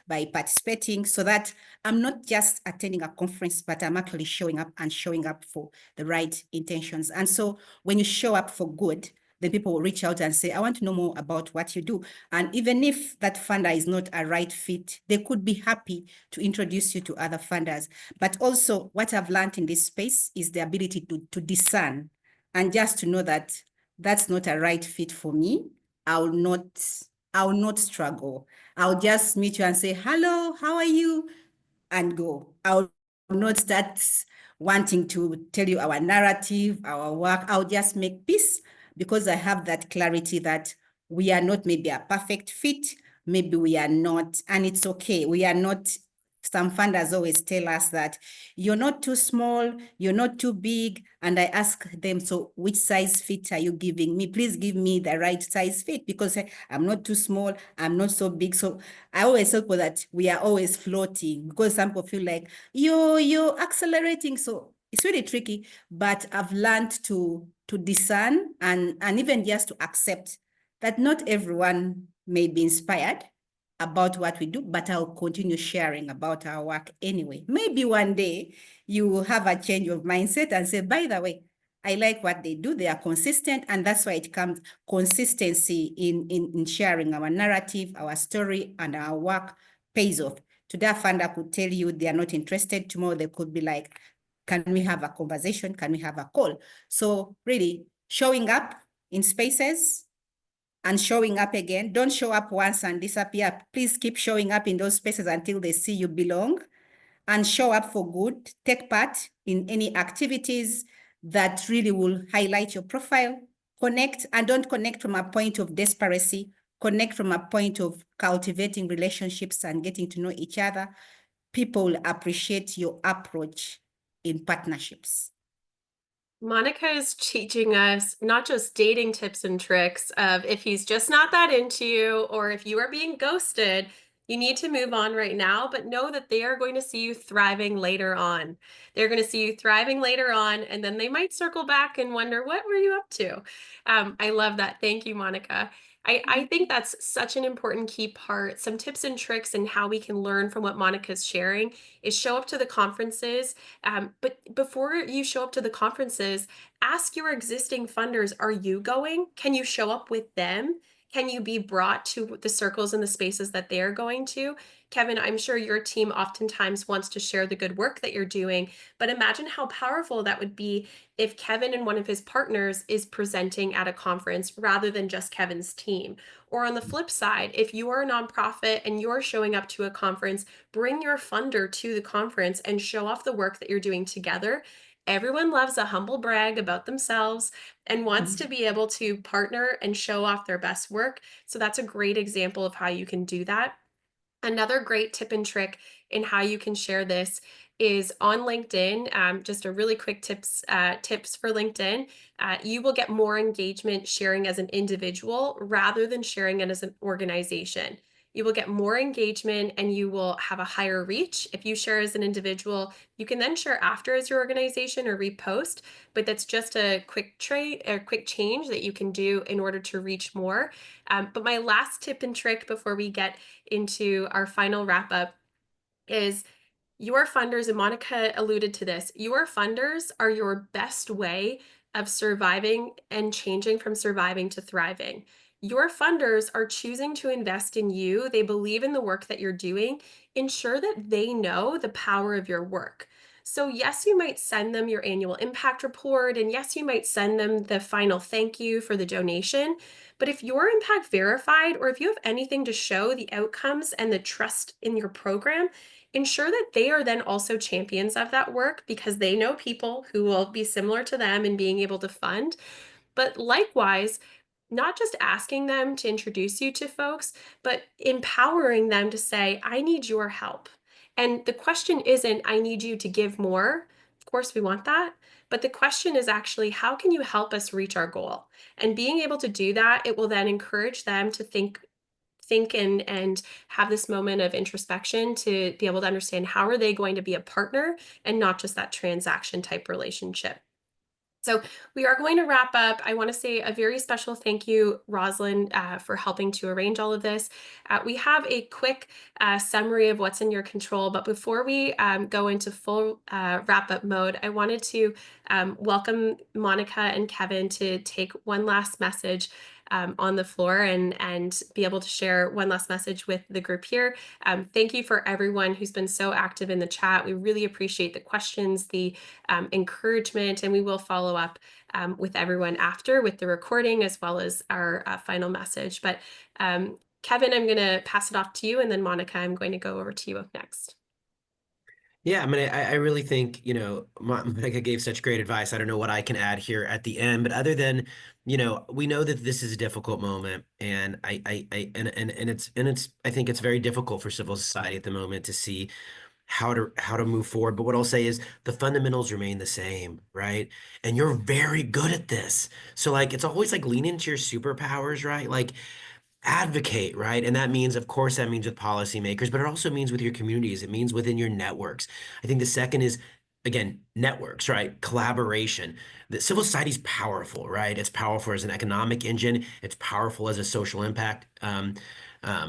by participating, so that I'm not just attending a conference, but I'm actually showing up, and showing up for the right intentions. And so when you show up for good, then people will reach out and say, I want to know more about what you do. And even if that funder is not a right fit, they could be happy to introduce you to other funders. But also what I've learned in this space is the ability to discern, and just to know that that's not a right fit for me. I'll not struggle. I'll just meet you and say, hello, how are you? And go. I'll not start wanting to tell you our narrative, our work. I'll just make peace, because I have that clarity that we are not maybe a perfect fit. Maybe we are not, and it's okay. We are not. Some funders always tell us that you're not too small, you're not too big. And I ask them, so which size fit are you giving me? Please give me the right size fit, because I'm not too small, I'm not so big. So I always tell people that we are always floating, because some people feel like you're accelerating. So it's really tricky, but I've learned to discern, and even just to accept that not everyone may be inspired about what we do, but I'll continue sharing about our work anyway. Maybe one day you will have a change of mindset and say, by the way, I like what they do. They are consistent, and that's why it comes consistency in sharing our narrative, our story, and our work pays off. Today, a funder could tell you they are not interested. Tomorrow, they could be like, can we have a conversation? Can we have a call? So really showing up in spaces and showing up again. Don't show up once and disappear. Please keep showing up in those spaces until they see you belong, and show up for good. Take part in any activities that really will highlight your profile. Connect, and don't connect from a point of desperation. Connect from a point of cultivating relationships and getting to know each other. People will appreciate your approach in partnerships. Monica is teaching us not just dating tips and tricks of if he's just not that into you, or if you are being ghosted, you need to move on right now, but know that they are going to see you thriving later on. They're going to see you thriving later on, and then they might circle back and wonder, what were you up to? I love that. Thank you, Monica. I think that's such an important key part. Some tips and tricks and how we can learn from what Monica's sharing is show up to the conferences. But before you show up to the conferences, ask your existing funders, are you going? Can you show up with them? Can you be brought to the circles and the spaces that they're going to? Kevin, I'm sure your team oftentimes wants to share the good work that you're doing, but imagine how powerful that would be if Kevin and one of his partners is presenting at a conference rather than just Kevin's team. Or on the flip side, if you are a nonprofit and you're showing up to a conference, bring your funder to the conference and show off the work that you're doing together. Everyone loves a humble brag about themselves and wants to be able to partner and show off their best work. So that's a great example of how you can do that. Another great tip and trick in how you can share this is on LinkedIn. Just a really quick tips for LinkedIn. You will get more engagement sharing as an individual rather than sharing it as an organization. You will get more engagement and you will have a higher reach. If you share as an individual, you can then share after as your organization or repost, but that's just a quick change that you can do in order to reach more. But my last tip and trick before we get into our final wrap up is your funders, and Monica alluded to this, your funders are your best way of surviving and changing from surviving to thriving. Your funders are choosing to invest in you. They believe in the work that you're doing. Ensure that they know the power of your work. So yes, you might send them your annual impact report, and yes, you might send them the final thank you for the donation. But if you're impact verified, or if you have anything to show the outcomes and the trust in your program, ensure that they are then also champions of that work because they know people who will be similar to them in being able to fund. But likewise, not just asking them to introduce you to folks, but empowering them to say, I need your help. And the question isn't, I need you to give more. Of course, we want that. But the question is actually, how can you help us reach our goal? And being able to do that, it will then encourage them to think and have this moment of introspection to be able to understand how are they going to be a partner and not just that transaction type relationship. So we are going to wrap up. I want to say a very special thank you, Rosalind, for helping to arrange all of this. We have a quick summary of what's in your control, but before we go into full wrap-up mode, I wanted to welcome Monica and Kevin to take one last message on the floor and be able to share one last message with the group here. Thank you for everyone who's been so active in the chat. We really appreciate the questions, the encouragement, and we will follow up with everyone after with the recording as well as our final message. But Kevin, I'm going to pass it off to you, and then Monica, I'm going to go over to you next. Yeah, I mean, I really think, Monica gave such great advice. I don't know what I can add here at the end, but other than, we know that this is a difficult moment, and it's I think it's very difficult for civil society at the moment to see how to move forward. But what I'll say is the fundamentals remain the same, right? And you're very good at this. So like it's always like lean into your superpowers, right? Like advocate, right? And that means, of course, that means with policymakers, but it also means with your communities. It means within your networks. I think the second is, again, networks, right? Collaboration. The civil society is powerful, right? It's powerful as an economic engine. It's powerful as a social impact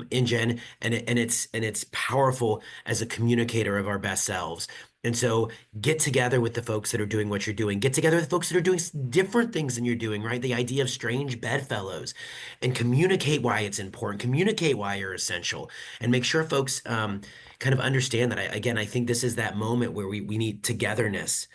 engine, and it's powerful as a communicator of our best selves. And so get together with the folks that are doing what you're doing. Get together with folks that are doing different things than you're doing, right? The idea of strange bedfellows, and communicate why it's important, communicate why you're essential, and make sure folks kind of understand that. Again, I think this is that moment where we need togetherness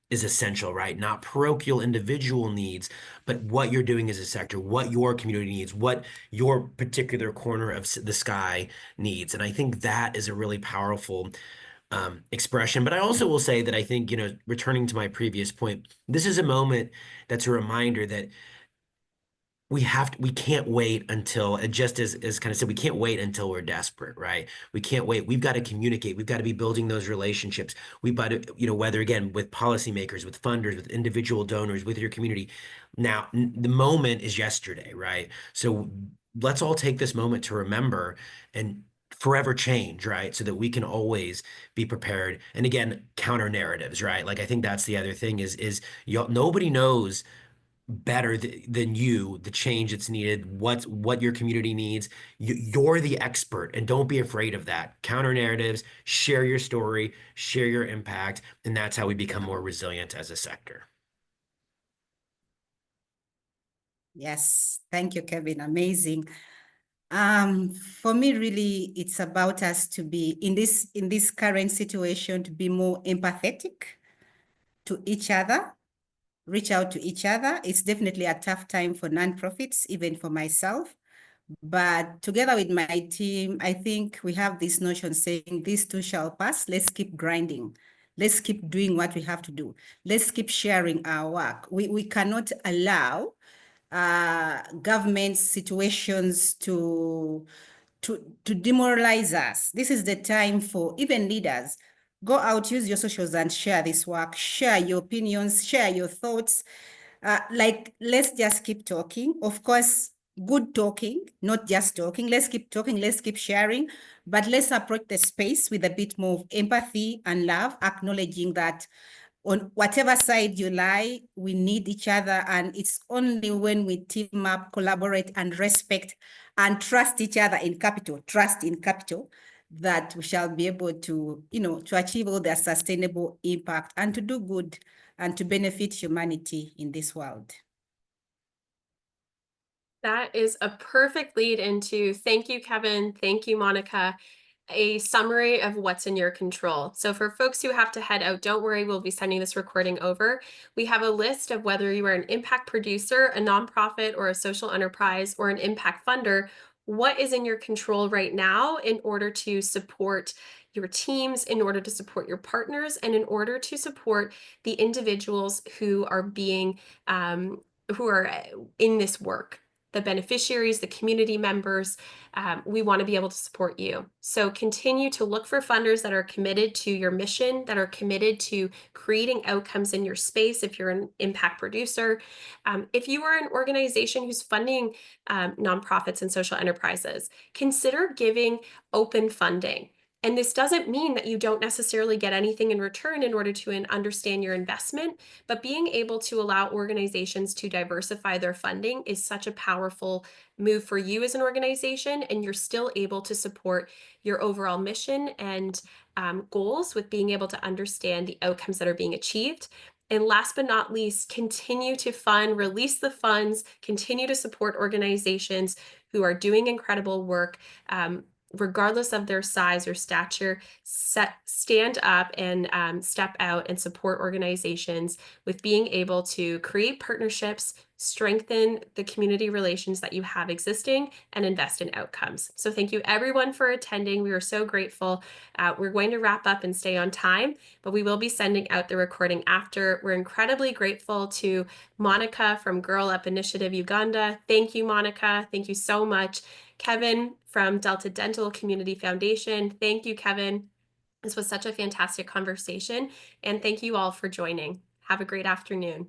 is essential, right? Not parochial individual needs, but what you're doing as a sector, what your community needs, what your particular corner of the sky needs. And I think that is a really powerful expression. But I also will say that I think, returning to my previous point, this is a moment that's a reminder that we can't wait until, just as kind of said, we can't wait until we're desperate, right? We can't wait. We've got to communicate. We've got to be building those relationships. We've got to, whether again with policymakers, with funders, with individual donors, with your community. Now, the moment is yesterday, right? So let's all take this moment to remember and forever change, right? So that we can always be prepared. And again, counter narratives, right? Like I think that's the other thing is nobody knows better than you the change that's needed, what your community needs. You're the expert, and don't be afraid of that. Counter narratives, share your story, share your impact, and that's how we become more resilient as a sector. Yes, thank you, Kevin. Amazing. For me, really, it's about us to be in this current situation, to be more empathetic to each other, reach out to each other. It's definitely a tough time for nonprofits, even for myself. But together with my team, I think we have this notion saying this too shall pass. Let's keep grinding. Let's keep doing what we have to do. Let's keep sharing our work. We cannot allow government situations to demoralize us. This is the time for even leaders. Go out, use your socials and share this work, share your opinions, share your thoughts. Let's just keep talking. Of course, good talking, not just talking. Let's keep talking, let's keep sharing, but let's approach the space with a bit more of empathy and love, acknowledging that on whatever side you lie, we need each other. And it's only when we team up, collaborate, and respect and trust each other in capital, that we shall be able to, to achieve all their sustainable impact and to do good and to benefit humanity in this world. That is a perfect lead into thank you, Kevin. Thank you, Monica. A summary of what's in your control. So for folks who have to head out, don't worry, we'll be sending this recording over. We have a list of whether you are an impact producer, a nonprofit, or a social enterprise, or an impact funder. What is in your control right now in order to support your teams, in order to support your partners, and in order to support the individuals who are being who are in this work, the beneficiaries, the community members. We want to be able to support you. So continue to look for funders that are committed to your mission, that are committed to creating outcomes in your space. If you're an impact producer, if you are an organization who's funding nonprofits and social enterprises, consider giving open funding. And this doesn't mean that you don't necessarily get anything in return in order to understand your investment, but being able to allow organizations to diversify their funding is such a powerful move for you as an organization, and you're still able to support your overall mission and goals with being able to understand the outcomes that are being achieved. And last but not least, continue to fund, release the funds, continue to support organizations who are doing incredible work. Regardless of their size or stature, stand up and step out and support organizations with being able to create partnerships, strengthen the community relations that you have existing, and invest in outcomes. So thank you everyone for attending. We are so grateful. We're going to wrap up and stay on time, but we will be sending out the recording after. We're incredibly grateful to Monica from Girl Up Initiative Uganda. Thank you, Monica. Thank you so much. Kevin from Delta Dental Community Foundation. Thank you, Kevin. This was such a fantastic conversation, and thank you all for joining. Have a great afternoon.